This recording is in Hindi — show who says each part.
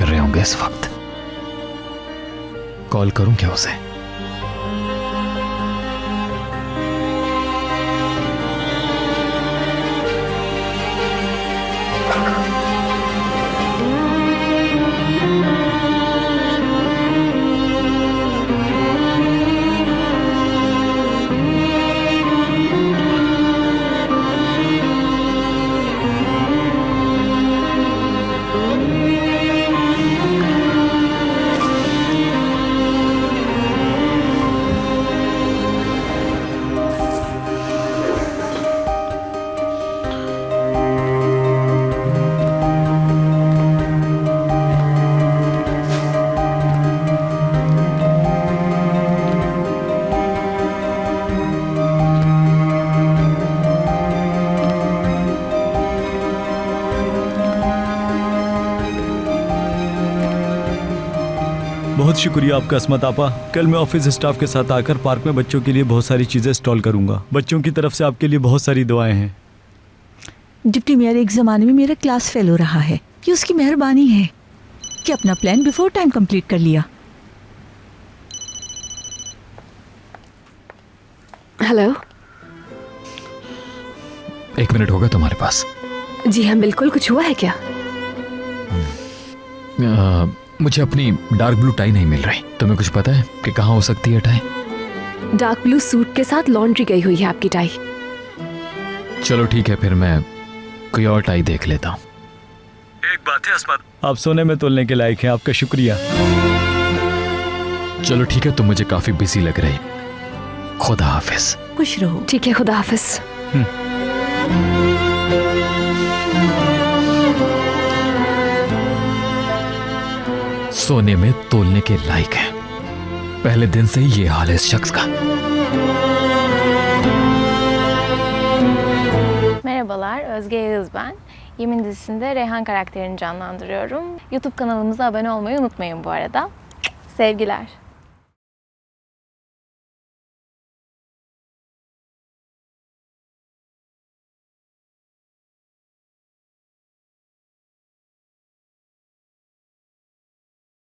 Speaker 1: रहे होंगे इस वक्त। कॉल करूं क्या उसे?
Speaker 2: बहुत शुक्रिया आपका अस्मत आपा। कल मैं ऑफिस स्टाफ के साथ आकर पार्क में बच्चों के लिए बहुत सारी चीजें स्टॉल करूंगा। बच्चों की तरफ से आपके लिए बहुत सारी दुआएं हैं।
Speaker 3: डिप्टी मेयर एक जमाने में मेरा क्लास फेलो रहा है। ये उसकी मेहरबानी है कि अपना प्लान बिफोर टाइम कंप्लीट कर लिया।
Speaker 4: हेलो।
Speaker 1: 1 मिनट होगा तुम्हारे पास?
Speaker 4: जी हाँ बिल्कुल। कुछ हुआ है क्या?
Speaker 1: मुझे अपनी डार्क ब्लू टाई नहीं मिल रही। तुम्हें कुछ पता है कि कहाँ हो सकती है टाई?
Speaker 4: डार्क ब्लू सूट के साथ लॉन्ड्री गई हुई है आपकी टाई।
Speaker 1: चलो ठीक है, फिर मैं कोई और टाई देख लेता हूँ।
Speaker 2: एक बात है अस्मत, आप सोने में तोलने के लायक हैं। आपका शुक्रिया।
Speaker 1: चलो ठीक है, तुम मुझे काफी बिजी लग रही। खुदा हाफिज।
Speaker 3: खुश रहो।
Speaker 4: ठीक है, खुदा हाफिज।
Speaker 1: सोने में तोलने के लायक है। पहले दिन से ही ये हाल है इस शख्स का।
Speaker 5: Merhabalar, Özge Yağız ben. Yemin dizisinde Reyhan karakterini canlandırıyorum. YouTube kanalımıza abone olmayı unutmayın bu arada. Sevgiler.